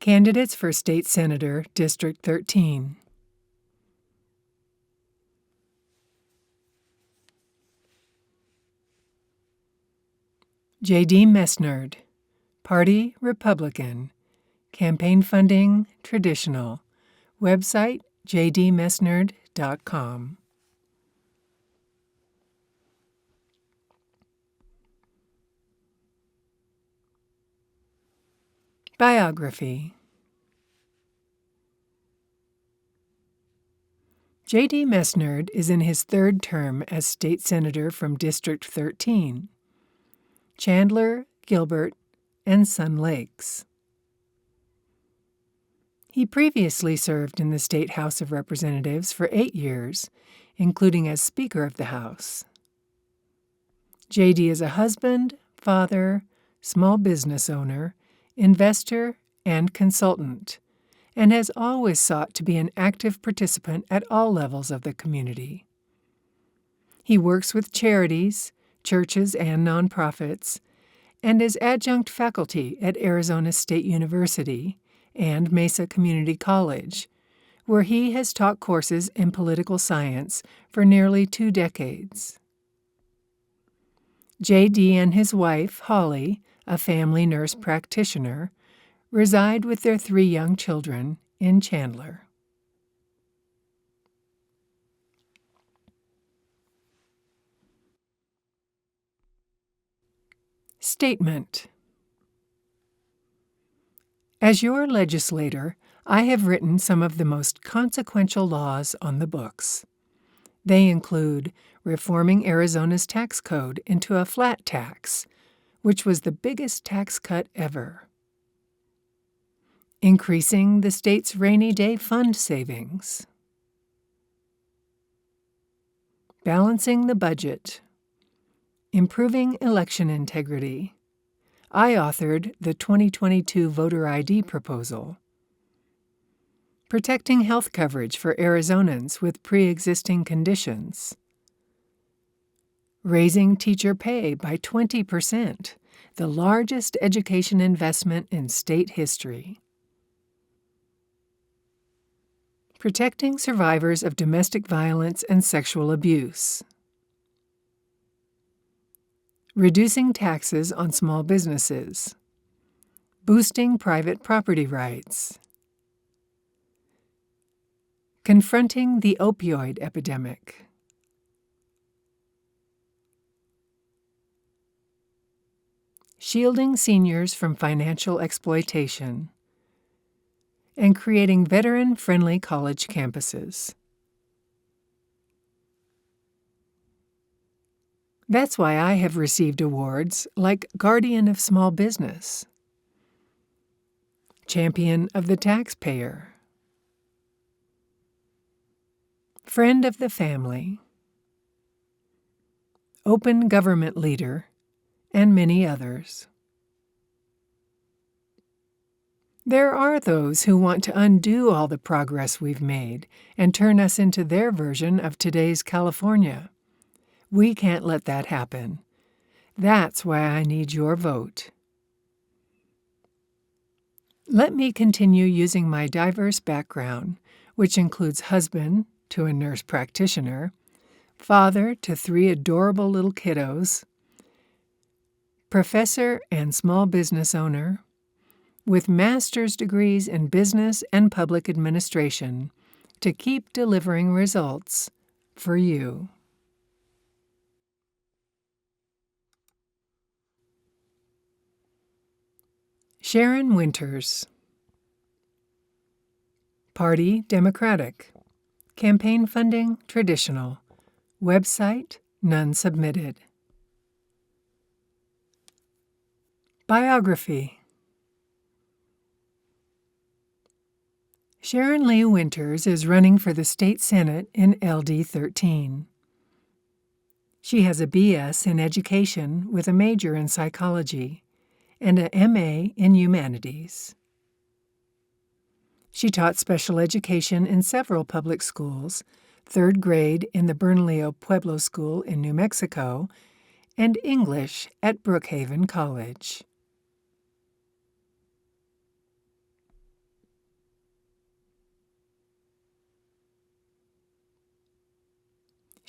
Candidates for State Senator, District 13. J.D. Mesnard, Party Republican, Campaign Funding Traditional, website jdmesnard.com. Biography. J.D. Mesnard is in his third term as state senator from District 13, Chandler, Gilbert, and Sun Lakes. He previously served in the State House of Representatives for 8 years, including as Speaker of the House. J.D. is a husband, father, small business owner, investor, and consultant, and has always sought to be an active participant at all levels of the community. He works with charities, churches, and nonprofits, and is adjunct faculty at Arizona State University and Mesa Community College, where he has taught courses in political science for nearly 2 decades. J.D. and his wife, Holly, a family nurse practitioner, reside with their 3 young children in Chandler. Statement. As your legislator, I have written some of the most consequential laws on the books. They include reforming Arizona's tax code into a flat tax, which was the biggest tax cut ever, increasing the state's rainy day fund savings, balancing the budget, improving election integrity. I authored the 2022 voter ID proposal, protecting health coverage for Arizonans with pre-existing conditions, raising teacher pay by 20%, the largest education investment in state history, protecting survivors of domestic violence and sexual abuse, reducing taxes on small businesses, boosting private property rights, confronting the opioid epidemic, shielding seniors from financial exploitation, and creating veteran-friendly college campuses. That's why I have received awards like Guardian of Small Business, Champion of the Taxpayer, Friend of the Family, Open Government Leader, and many others. There are those who want to undo all the progress we've made and turn us into their version of today's California. We can't let that happen. That's why I need your vote. Let me continue using my diverse background, which includes husband to a nurse practitioner, father to 3 adorable little kiddos, professor and small business owner, with master's degrees in business and public administration, to keep delivering results for you. Sharon Winters, Party Democratic, Campaign Funding Traditional, website none submitted. Biography. Sharon Lee Winters is running for the state senate in LD 13. She has a BS in education with a major in psychology and a MA in humanities. She taught special education in several public schools, 3rd grade in the Bernalillo Pueblo School in New Mexico, and English at Brookhaven College.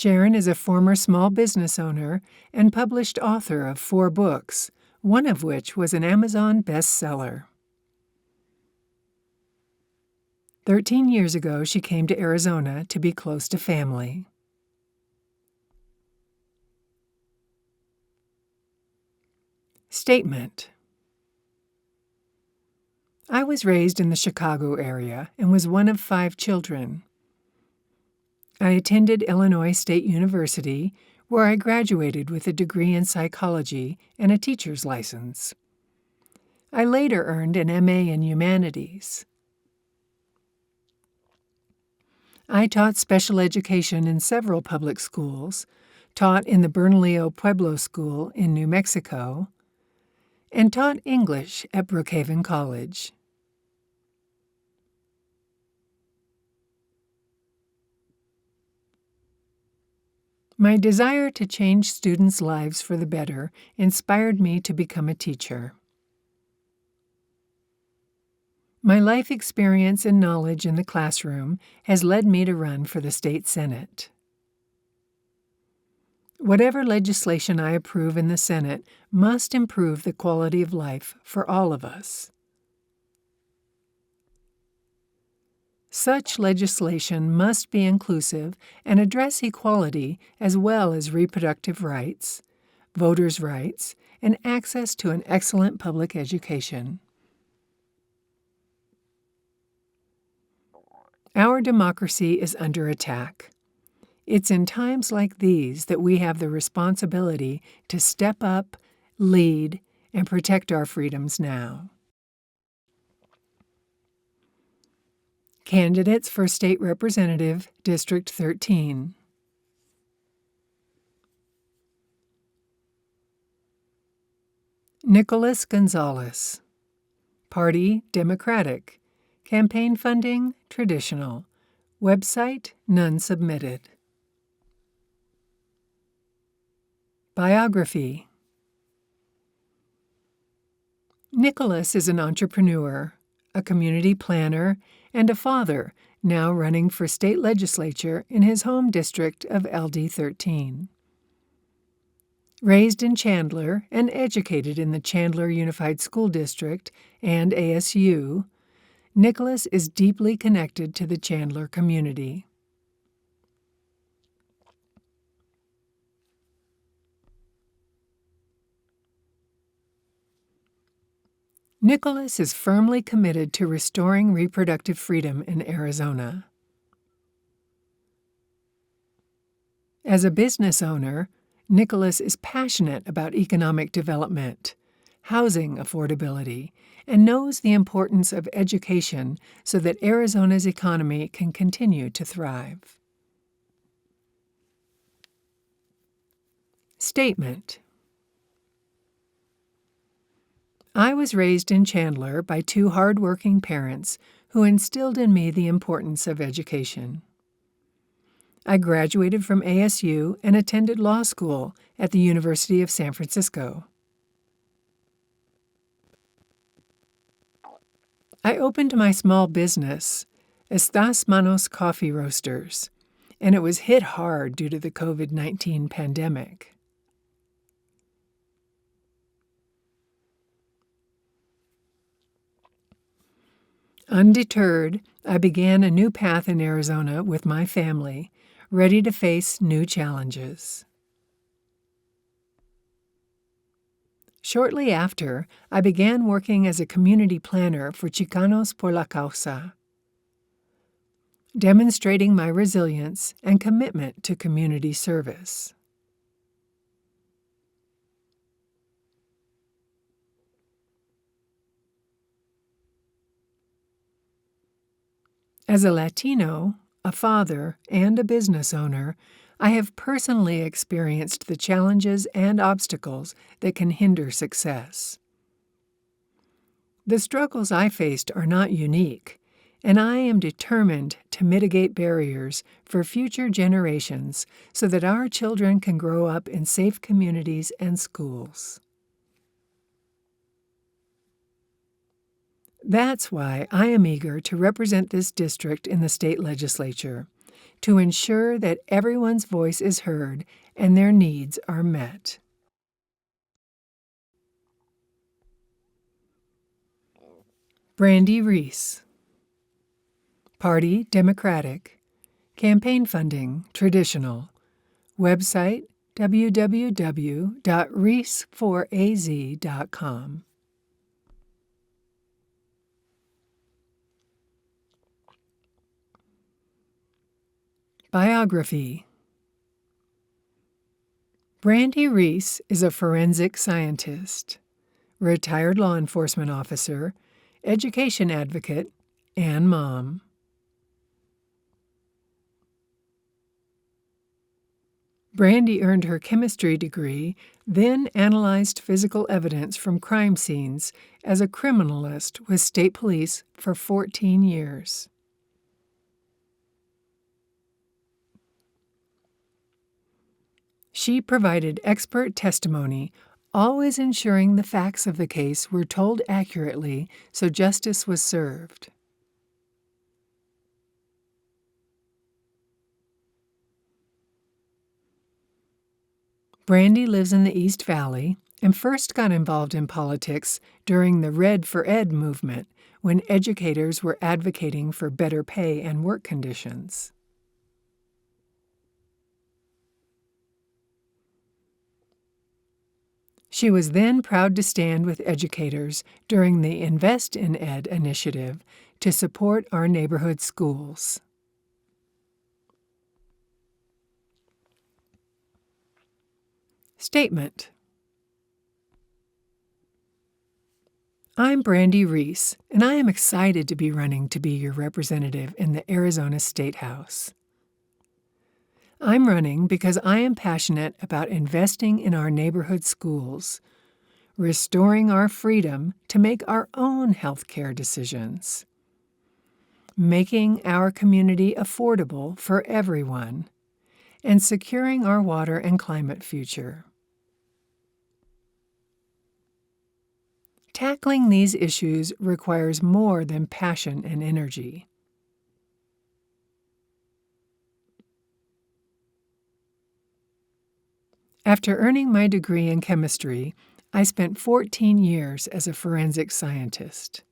Sharon is a former small business owner and published author of 4 books, one of which was an Amazon bestseller. 13 years ago, she came to Arizona to be close to family. Statement. I was raised in the Chicago area and was one of 5 children. I attended Illinois State University, where I graduated with a degree in psychology and a teacher's license. I later earned an MA in humanities. I taught special education in several public schools, taught in the Bernalillo Pueblo School in New Mexico, and taught English at Brookhaven College. My desire to change students' lives for the better inspired me to become a teacher. My life experience and knowledge in the classroom has led me to run for the state Senate. Whatever legislation I approve in the Senate must improve the quality of life for all of us. Such legislation must be inclusive and address equality as well as reproductive rights, voters' rights, and access to an excellent public education. Our democracy is under attack. It's in times like these that we have the responsibility to step up, lead, and protect our freedoms now. Candidates for State Representative, District 13. Nicholas Gonzales. Party, Democratic. Campaign funding, traditional. Website, none submitted. Biography. Nicholas is an entrepreneur, a community planner, and a father, now running for state legislature in his home district of LD 13. Raised in Chandler and educated in the Chandler Unified School District and ASU, Nicholas is deeply connected to the Chandler community. Nicholas is firmly committed to restoring reproductive freedom in Arizona. As a business owner, Nicholas is passionate about economic development, housing affordability, and knows the importance of education so that Arizona's economy can continue to thrive. Statement. I was raised in Chandler by 2 hard-working parents who instilled in me the importance of education. I graduated from ASU and attended law school at the University of San Francisco. I opened my small business, Estas Manos Coffee Roasters, and it was hit hard due to the COVID-19 pandemic. Undeterred, I began a new path in Arizona with my family, ready to face new challenges. Shortly after, I began working as a community planner for Chicanos por la Causa, demonstrating my resilience and commitment to community service. As a Latino, a father, and a business owner, I have personally experienced the challenges and obstacles that can hinder success. The struggles I faced are not unique, and I am determined to mitigate barriers for future generations so that our children can grow up in safe communities and schools. That's why I am eager to represent this district in the state legislature, to ensure that everyone's voice is heard and their needs are met. Brandy Reese. Party, Democratic. Campaign funding, traditional. Website, www.reese4az.com. Biography. Brandy Reese is a forensic scientist, retired law enforcement officer, education advocate, and mom. Brandy earned her chemistry degree, then analyzed physical evidence from crime scenes as a criminalist with state police for 14 years. She provided expert testimony, always ensuring the facts of the case were told accurately so justice was served. Brandy lives in the East Valley and first got involved in politics during the Red for Ed movement, when educators were advocating for better pay and work conditions. She was then proud to stand with educators during the Invest in Ed initiative to support our neighborhood schools. Statement. I'm Brandy Reese, and I am excited to be running to be your representative in the Arizona State House. I'm running because I am passionate about investing in our neighborhood schools, restoring our freedom to make our own health care decisions, making our community affordable for everyone, and securing our water and climate future. Tackling these issues requires more than passion and energy. After earning my degree in chemistry, I spent 14 years as a forensic scientist.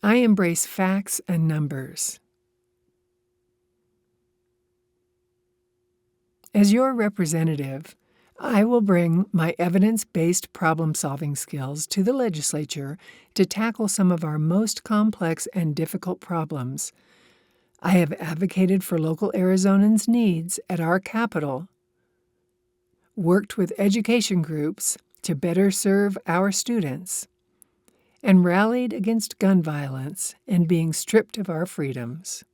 I embrace facts and numbers. As your representative, I will bring my evidence-based problem-solving skills to the legislature to tackle some of our most complex and difficult problems. I have advocated for local Arizonans' needs at our Capitol, worked with education groups to better serve our students, and rallied against gun violence and being stripped of our freedoms.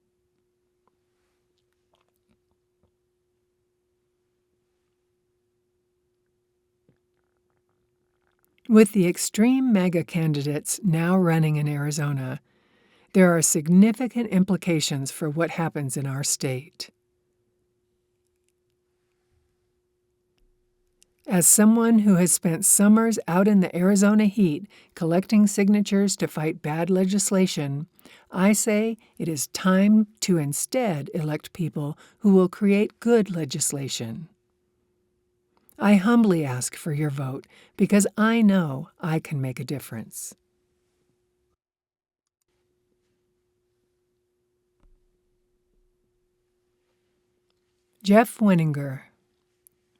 With the extreme MAGA candidates now running in Arizona, there are significant implications for what happens in our state. As someone who has spent summers out in the Arizona heat collecting signatures to fight bad legislation, I say it is time to instead elect people who will create good legislation. I humbly ask for your vote because I know I can make a difference. Jeff Weninger.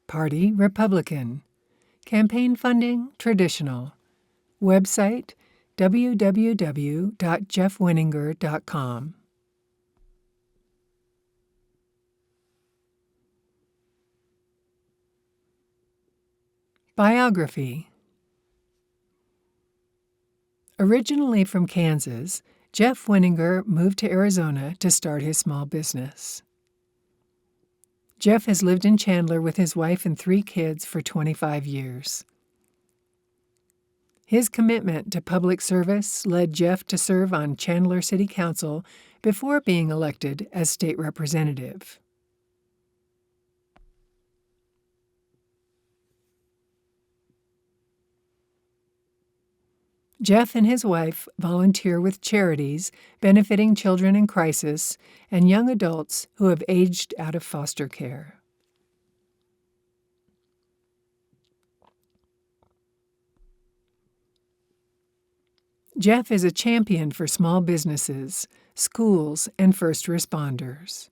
Party, Republican. Campaign funding, traditional. Website, www.jeffweninger.com. Biography. Originally from Kansas, Jeff Weninger moved to Arizona to start his small business. Jeff has lived in Chandler with his wife and 3 kids for 25 years. His commitment to public service led Jeff to serve on Chandler City Council before being elected as state representative. Jeff and his wife volunteer with charities benefiting children in crisis and young adults who have aged out of foster care. Jeff is a champion for small businesses, schools, and first responders.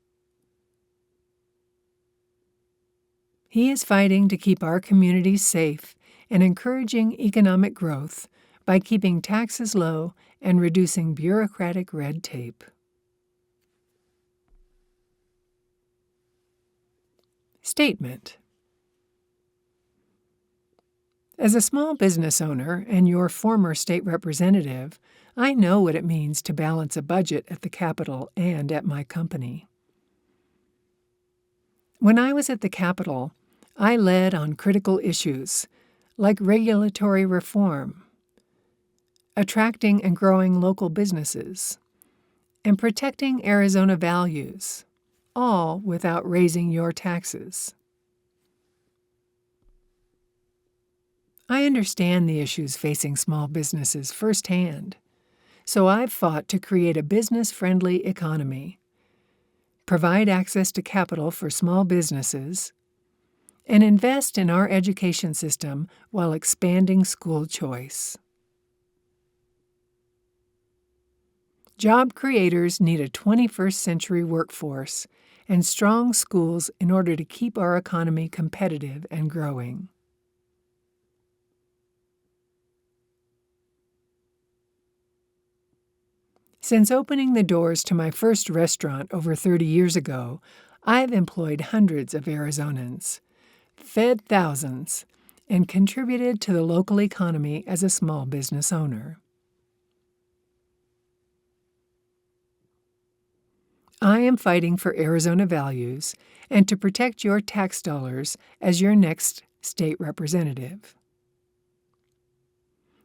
He is fighting to keep our communities safe and encouraging economic growth by keeping taxes low and reducing bureaucratic red tape. Statement. As a small business owner and your former state representative, I know what it means to balance a budget at the Capitol and at my company. When I was at the Capitol, I led on critical issues like regulatory reform, attracting and growing local businesses, and protecting Arizona values, all without raising your taxes. I understand the issues facing small businesses firsthand, so I've fought to create a business-friendly economy, provide access to capital for small businesses, and invest in our education system while expanding school choice. Job creators need a 21st century workforce and strong schools in order to keep our economy competitive and growing. Since opening the doors to my first restaurant over 30 years ago, I've employed hundreds of Arizonans, fed thousands, and contributed to the local economy as a small business owner. I am fighting for Arizona values and to protect your tax dollars as your next state representative.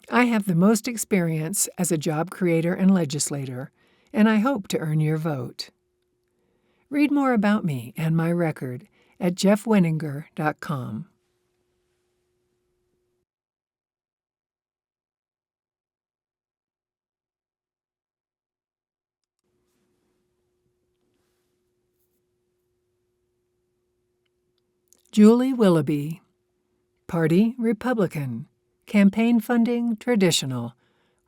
I have the most experience as a job creator and legislator, and I hope to earn your vote. Read more about me and my record at jeffweninger.com. Julie Willoughby, Party Republican, Campaign Funding Traditional,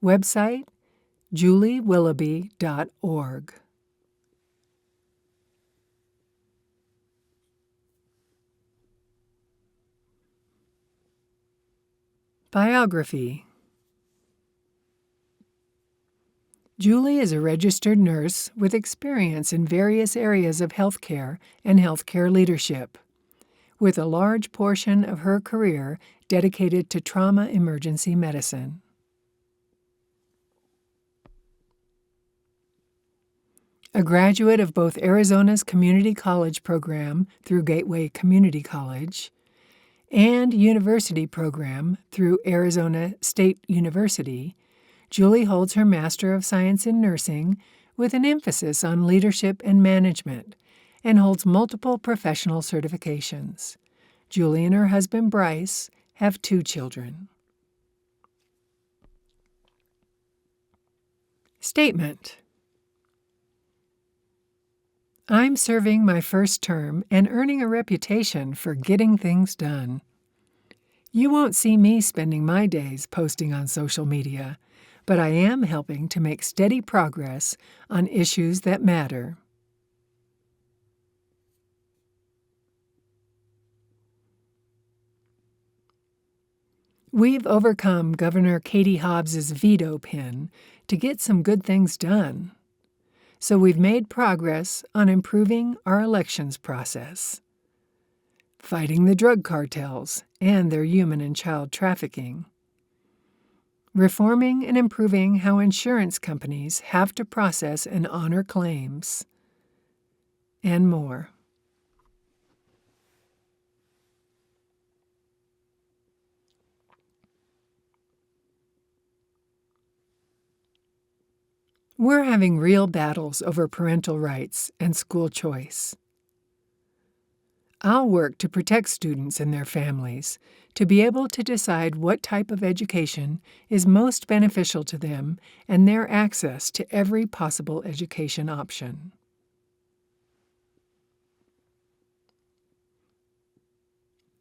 website juliewilloughby.org. Biography. Julie is a registered nurse with experience in various areas of healthcare and healthcare leadership, with a large portion of her career dedicated to trauma emergency medicine. A graduate of both Arizona's Community College program through Gateway Community College and University program through Arizona State University, Julie holds her Master of Science in Nursing with an emphasis on leadership and management, and holds multiple professional certifications. Julie and her husband Bryce have 2 children. Statement. I'm serving my first term and earning a reputation for getting things done. You won't see me spending my days posting on social media, but I am helping to make steady progress on issues that matter. We've overcome Governor Katie Hobbs's veto pen to get some good things done. So we've made progress on improving our elections process, fighting the drug cartels and their human and child trafficking, reforming and improving how insurance companies have to process and honor claims, and more. We're having real battles over parental rights and school choice. I'll work to protect students and their families, to be able to decide what type of education is most beneficial to them and their access to every possible education option.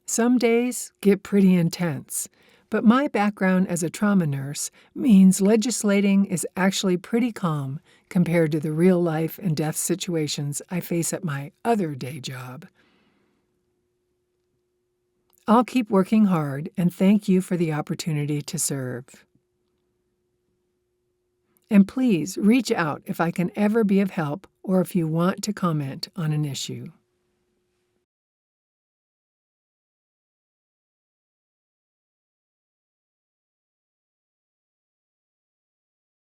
Some days get pretty intense, but my background as a trauma nurse means legislating is actually pretty calm compared to the real life and death situations I face at my other day job. I'll keep working hard and thank you for the opportunity to serve. And please reach out if I can ever be of help or if you want to comment on an issue.